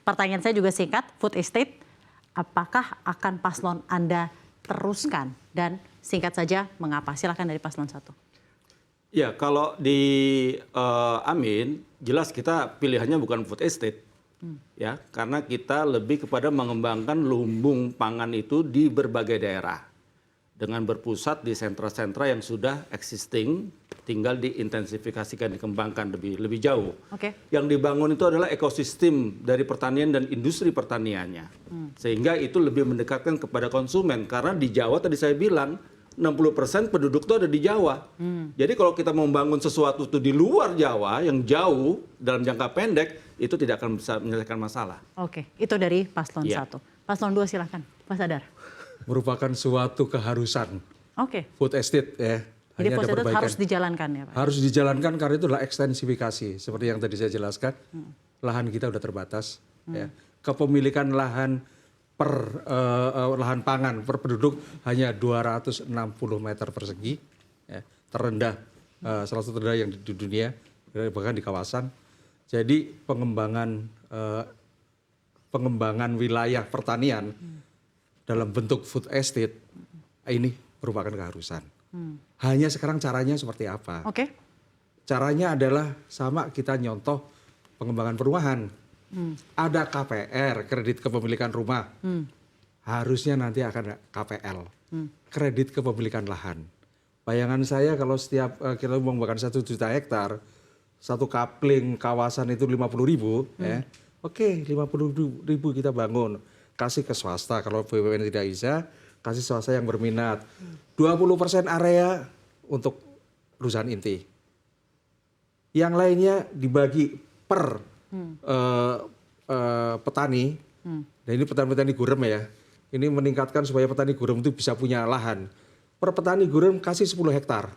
pertanyaan saya juga singkat, food estate, apakah akan paslon Anda teruskan? Dan singkat saja, mengapa? Silakan dari paslon 1. Ya, kalau di Amin, jelas kita pilihannya bukan food estate. Ya, karena kita lebih kepada mengembangkan lumbung pangan itu di berbagai daerah. Dengan berpusat di sentra-sentra yang sudah existing, tinggal diintensifikasikan, dikembangkan lebih jauh. Yang dibangun itu adalah ekosistem dari pertanian dan industri pertaniannya. Sehingga itu lebih mendekatkan kepada konsumen. Karena di Jawa tadi saya bilang, 60% penduduk itu ada di Jawa. Jadi kalau kita membangun sesuatu itu di luar Jawa, yang jauh dalam jangka pendek, itu tidak akan bisa menyelesaikan masalah. Oke, itu dari paslon 1. Paslon 2 silahkan, Pak Sadar. Merupakan suatu keharusan. Food estate ya. Jadi food estate harus dijalankan ya Pak? Harus dijalankan karena itu adalah ekstensifikasi. Seperti yang tadi saya jelaskan, lahan kita udah terbatas. Ya. Kepemilikan lahan lahan pangan per penduduk hanya 260 meter persegi. Ya. Terendah, salah satu terendah yang di dunia, bahkan di kawasan. Jadi pengembangan wilayah pertanian dalam bentuk food estate ini merupakan keharusan. Hanya sekarang caranya seperti apa? Caranya adalah sama kita nyontoh pengembangan perumahan. Ada KPR, kredit kepemilikan rumah. Harusnya nanti akan ada KPL, kredit kepemilikan lahan. Bayangan saya kalau setiap kita mengembangkan 1 juta hektar, satu kapling kawasan itu 50.000, ya. Oke, 50.000 kita bangun. Kasih ke swasta, kalau BUMN tidak bisa, kasih swasta yang berminat. 20% area untuk perusahaan inti. Yang lainnya dibagi per petani. Nah ini petani-petani gurem ya. Ini meningkatkan supaya petani gurem itu bisa punya lahan. Per petani gurem kasih 10 hektar.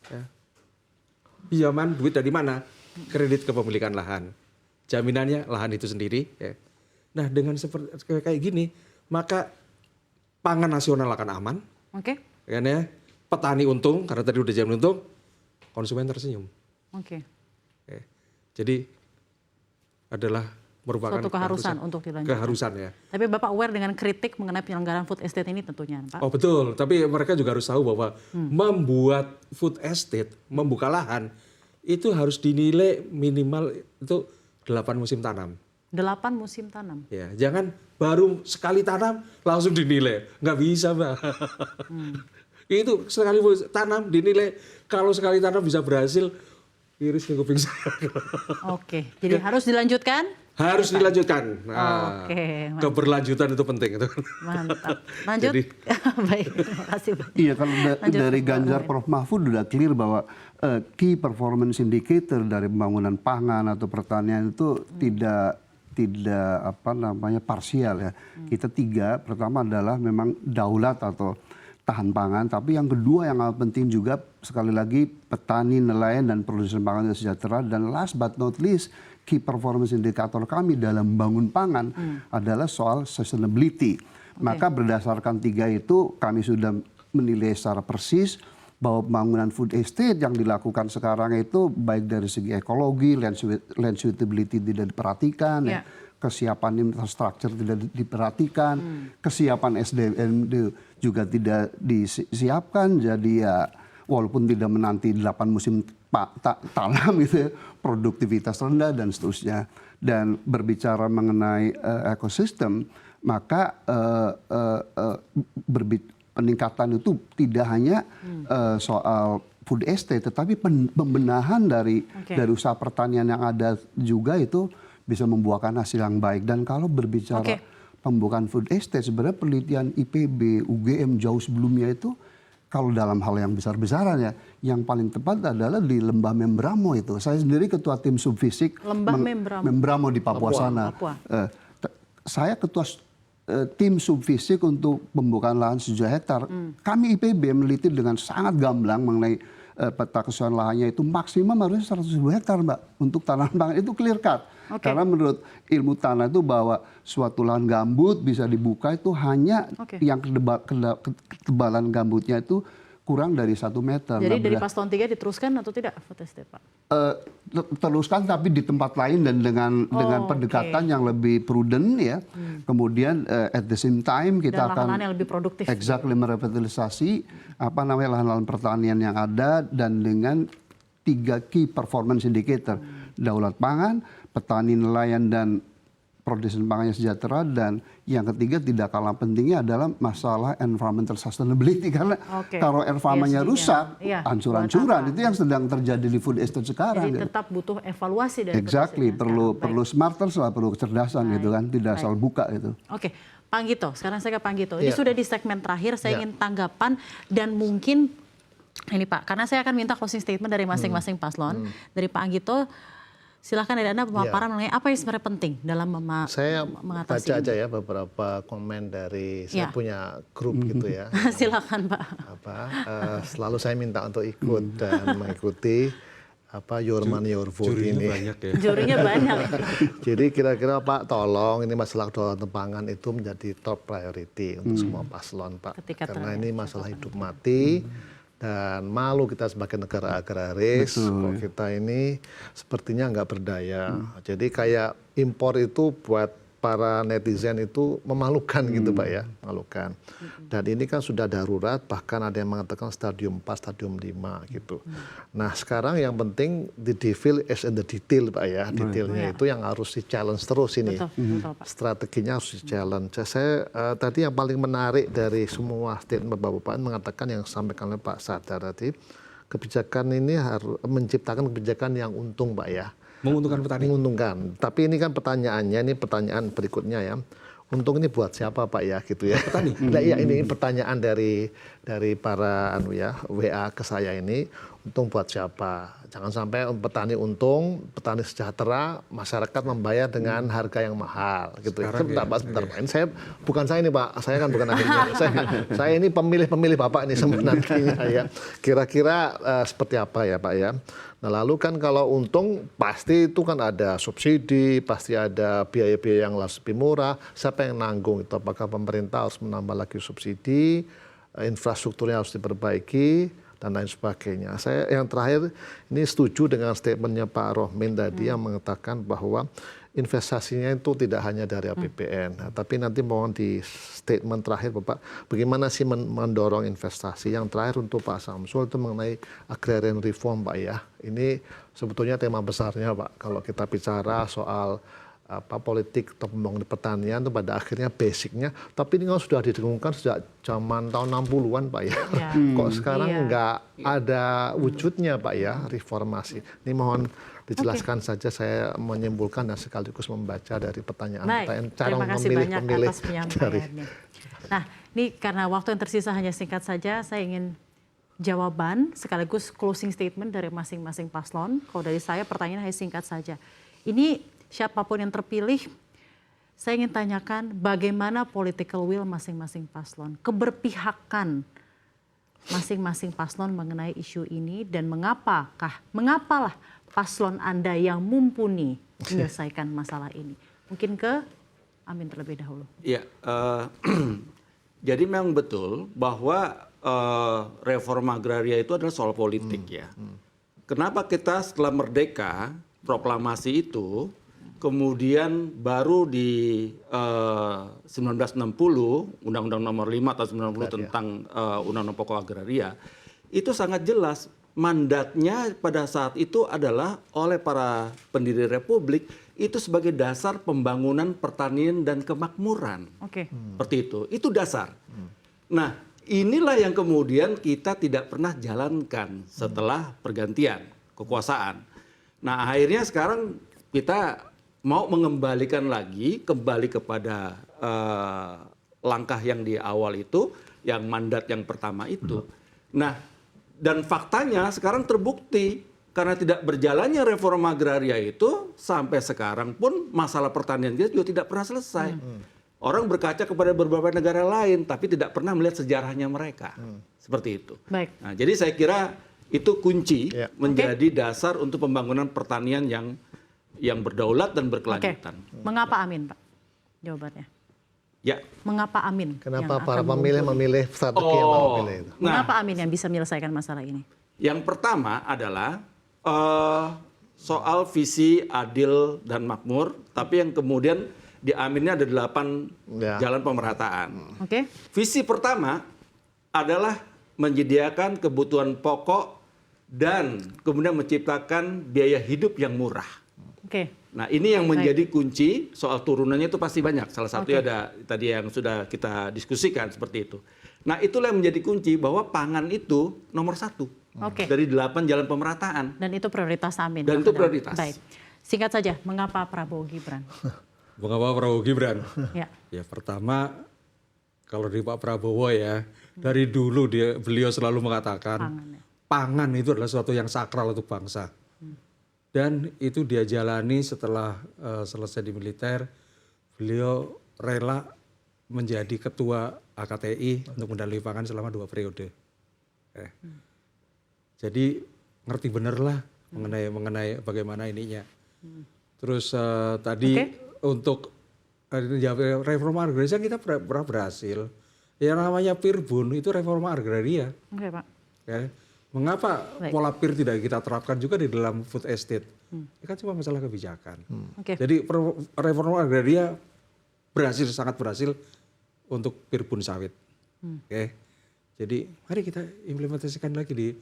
Ya. Pinjaman duit dari mana? Kredit kepemilikan lahan. Jaminannya lahan itu sendiri. Ya. Nah dengan seperti kayak gini, maka pangan nasional akan aman. Kan ya? Petani untung, karena tadi udah jamin untung, konsumen tersenyum. Jadi adalah merupakan suatu keharusan untuk dilanjutkan. Keharusan ya. Tapi Bapak aware dengan kritik mengenai penyelenggaraan food estate ini tentunya, Pak? Oh betul, tapi mereka juga harus tahu bahwa membuat food estate, membuka lahan, itu harus dinilai minimal itu 8 musim tanam. 8 musim tanam? Ya, jangan baru sekali tanam langsung dinilai. Nggak bisa, Mbak. Itu sekali tanam dinilai, kalau sekali tanam bisa berhasil, iris di kuping saya. Jadi harus dilanjutkan? Harus dilanjutkan. Nah, keberlanjutan itu penting. Mantap. Lanjut? Baik, terima kasih. Iya, kalau dari Ganjar Prof. Mahfud sudah clear bahwa key performance indicator dari pembangunan pangan atau pertanian itu tidak parsial ya. Kita 3, pertama adalah memang daulat atau tahan pangan, tapi yang kedua yang penting juga sekali lagi petani, nelayan dan produsen pangan yang sejahtera, dan last but not least key performance indicator kami dalam membangun pangan adalah soal sustainability. Maka berdasarkan 3 itu kami sudah menilai secara persis bahwa pembangunan food estate yang dilakukan sekarang itu baik dari segi ekologi, land suitability tidak diperhatikan, kesiapan infrastruktur tidak diperhatikan, kesiapan SDM juga tidak disiapkan. Jadi ya walaupun tidak menanti 8 musim tanam gitu, produktivitas rendah dan seterusnya. Dan berbicara mengenai ekosistem, maka peningkatan itu tidak hanya soal food estate, tetapi pembenahan dari usaha pertanian yang ada juga itu bisa membuahkan hasil yang baik. Dan kalau berbicara pembukaan food estate, sebenarnya penelitian IPB, UGM jauh sebelumnya itu, kalau dalam hal yang besar-besaran ya, yang paling tepat adalah di Lembah Membramo itu. Saya sendiri ketua tim subfisik Membramo di Papua sana. Saya ketua tim subfisik untuk pembukaan lahan 1 juta hektar. Kami IPB meneliti dengan sangat gamblang mengenai peta kesesuaian lahannya itu maksimum harusnya 100.000 hektar, Mbak, untuk tanaman pangan. Itu clear cut. Karena menurut ilmu tanah itu bahwa suatu lahan gambut bisa dibuka itu hanya yang ketebalan gambutnya itu kurang dari 1 meter. Jadi dari paslon 3 diteruskan atau tidak food estate, Pak? Teruskan tapi di tempat lain dan dengan pendekatan yang lebih prudent ya. Kemudian at the same time kita akan lahan-lahan yang lebih produktif. Exactly, merevitalisasi lahan-lahan pertanian yang ada dan dengan 3 key performance indicator. Daulat pangan, petani nelayan dan produsen pangannya sejahtera, dan yang ketiga tidak kalah pentingnya adalah masalah environmental sustainability, karena kalau environmentnya rusak, hancur-hancuran, itu yang sedang terjadi di food estate sekarang. Jadi tetap butuh evaluasi dari exactly, perlu smarter, perlu kecerdasan gitu kan, tidak asal buka itu. Oke, Pak Anggito, sekarang saya ke Pak Anggito. Ini sudah di segmen terakhir, saya ingin tanggapan dan mungkin ini Pak, karena saya akan minta closing statement dari masing-masing paslon. Dari Pak Anggito, silakan dari Anda pemaparan mengenai apa yang sebenarnya penting dalam saya mengatasi baca aja ya beberapa komen dari saya punya grup gitu ya. Silakan Pak. Selalu saya minta untuk ikut dan mengikuti your money your vote ini. Banyak ya. Jurinya banyak. Jadi kira-kira Pak tolong ini masalah kedaulatan pangan itu menjadi top priority untuk semua paslon Pak. Karena ini masalah hidup mati. Dan malu kita sebagai negara agraris, kalau kita ini sepertinya nggak berdaya. Jadi kayak impor itu buat para netizen itu memalukan gitu Pak ya, memalukan. Dan ini kan sudah darurat, bahkan ada yang mengatakan stadium 4, stadium 5 gitu. Nah sekarang yang penting the devil is in the detail Pak ya, detailnya itu yang harus di-challenge terus ini. Betul, Pak. Strateginya harus di-challenge. Saya tadi yang paling menarik dari semua statement Bapak mengatakan yang disampaikan oleh Pak Sadar tadi, kebijakan ini harus menciptakan kebijakan yang untung Pak ya. Menguntungkan petani. Menguntungkan. Tapi ini kan pertanyaannya, ini pertanyaan berikutnya ya. Untung ini buat siapa Pak ya gitu ya. Petani. Nah, ya ini pertanyaan dari para WA ke saya ini, untung buat siapa? Jangan sampai petani untung, petani sejahtera, masyarakat membayar dengan harga yang mahal gitu. Sebentar Pak. Ini bukan saya ini Pak, saya kan bukan akhirnya. saya ini pemilih Bapak ini sebenarnya ya. Kira-kira seperti apa ya Pak ya? Nah lalu kan kalau untung pasti itu kan ada subsidi, pasti ada biaya-biaya yang lebih murah. Siapa yang nanggung itu? Apakah pemerintah harus menambah lagi subsidi, infrastrukturnya harus diperbaiki, dan lain sebagainya. Saya yang terakhir ini setuju dengan statementnya Pak Rohmin tadi yang mengatakan bahwa investasinya itu tidak hanya dari APBN. Nah, tapi nanti mohon di statement terakhir Bapak, bagaimana sih mendorong investasi? Yang terakhir untuk Pak Samsul itu mengenai agrarian reform Pak ya. Ini sebetulnya tema besarnya Pak. Kalau kita bicara soal politik atau pembangunan pertanian itu pada akhirnya basicnya, tapi ini kan sudah didengungkan sejak zaman tahun 60-an Pak ya. Kok sekarang nggak ada wujudnya Pak ya reformasi. Ini mohon dijelaskan saja, saya menyimpulkan dan sekaligus membaca dari pertanyaan-pertanyaan cara memilih dari. Nah, ini karena waktu yang tersisa hanya singkat saja, saya ingin jawaban sekaligus closing statement dari masing-masing paslon. Kalau dari saya pertanyaan hanya singkat saja. Ini siapapun yang terpilih, saya ingin tanyakan bagaimana political will masing-masing paslon, keberpihakan masing-masing paslon mengenai isu ini, dan mengapalah paslon Anda yang mumpuni menyelesaikan masalah ini. Mungkin ke Amin terlebih dahulu. Ya, jadi memang betul bahwa reforma agraria itu adalah soal politik ya. Kenapa kita setelah merdeka, proklamasi itu, kemudian baru di 1960, Undang-Undang Nomor 5 tahun 90 tentang Undang-Undang Pokok Agraria, itu sangat jelas. Mandatnya pada saat itu adalah oleh para pendiri Republik itu sebagai dasar pembangunan pertanian dan kemakmuran. Seperti itu. Itu dasar. Nah, inilah yang kemudian kita tidak pernah jalankan setelah pergantian kekuasaan. Nah, akhirnya sekarang kita mau mengembalikan lagi kembali kepada langkah yang di awal itu, yang mandat yang pertama itu. Nah, dan faktanya sekarang terbukti karena tidak berjalannya reforma agraria itu sampai sekarang pun masalah pertanian kita juga tidak pernah selesai. Orang berkaca kepada beberapa negara lain tapi tidak pernah melihat sejarahnya mereka. Seperti itu. Baik. Nah, jadi saya kira itu kunci menjadi dasar untuk pembangunan pertanian yang berdaulat dan berkelanjutan. Mengapa Amin, Pak? Jawabannya. Ya. Mengapa Amin? Kenapa yang para akan pemilih mengungguli? memilih strategi yang mau pilih itu? Mengapa Amin yang bisa menyelesaikan masalah ini? Yang pertama adalah soal visi adil dan makmur, tapi yang kemudian di Aminnya ada 8 jalan pemerataan. Oke. Visi pertama adalah menyediakan kebutuhan pokok dan kemudian menciptakan biaya hidup yang murah. Oke. Nah, ini yang menjadi kunci. Soal turunannya itu pasti banyak. Salah satunya ada tadi yang sudah kita diskusikan seperti itu. Nah, itulah yang menjadi kunci bahwa pangan itu nomor 1 dari 8 jalan pemerataan. Dan itu prioritas Amin. Dan itu prioritas. Baik. Singkat saja, mengapa Prabowo Gibran? Mengapa Prabowo Gibran? Ya. Ya pertama, kalau di Pak Prabowo ya, dari dulu beliau selalu mengatakan pangan itu adalah sesuatu yang sakral untuk bangsa. Dan itu dia jalani setelah selesai di militer, beliau rela menjadi ketua AKTI untuk mendampingi pangan selama 2 periode. Jadi ngerti bener lah mengenai bagaimana ininya. Terus tadi untuk reforma agraria kita pernah berhasil. Yang namanya Pirbun itu reforma agraria. Oke, Pak. Ya. Mengapa pola PIR tidak kita terapkan juga di dalam food estate? Ini kan cuma masalah kebijakan. Jadi reforma agraria sangat berhasil untuk Pirbun sawit. Jadi mari kita implementasikan lagi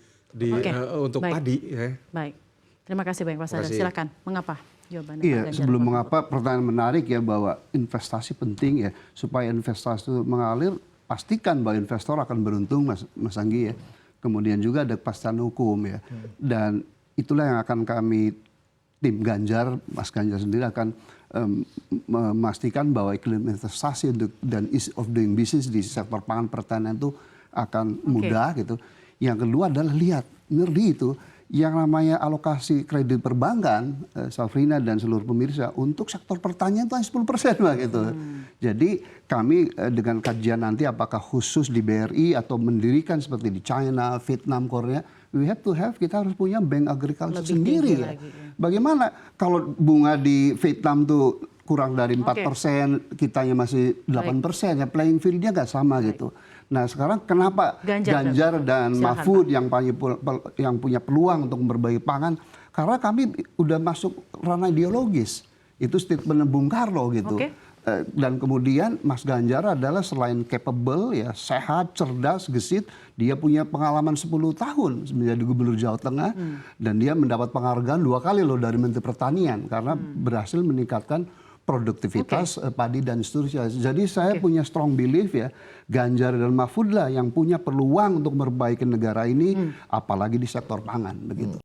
untuk padi. Baik. Terima kasih banyak Pak Sadar. Silakan. Mengapa? Jawabannya. Iya, sebelum mengapa pertanyaan menarik ya bahwa investasi penting ya supaya investasi itu mengalir, pastikan bahwa investor akan beruntung Mas Anggi ya. Kemudian juga ada kepastian hukum ya. Dan itulah yang akan kami tim Ganjar, Mas Ganjar sendiri akan memastikan bahwa iklim investasi dan ease of doing business di sektor pangan pertanian itu akan mudah gitu. Yang kedua adalah ngeri itu yang namanya alokasi kredit perbankan, Safrina dan seluruh pemirsa untuk sektor pertanian itu hanya 10% lah gitu. Jadi kami dengan kajian nanti apakah khusus di BRI atau mendirikan seperti di China, Vietnam, Korea, kita harus punya bank agriculture sendiri ya. Bagaimana kalau bunga di Vietnam tuh kurang dari 4%, kitanya masih 8%, ya playing field-nya nggak sama gitu. Nah sekarang kenapa Ganjar dan Mahfud yang punya peluang untuk berbagi pangan? Karena kami udah masuk ranah ideologis. Itu statement Bung Karno gitu. Dan kemudian Mas Ganjar adalah selain capable ya, sehat, cerdas, gesit, dia punya pengalaman 10 tahun menjadi gubernur Jawa Tengah dan dia mendapat penghargaan 2 kali loh dari Menteri Pertanian karena berhasil meningkatkan produktivitas padi dan seterusnya. Jadi saya punya strong belief ya, Ganjar dan Mahfud lah yang punya peluang untuk memperbaiki negara ini, apalagi di sektor pangan begitu.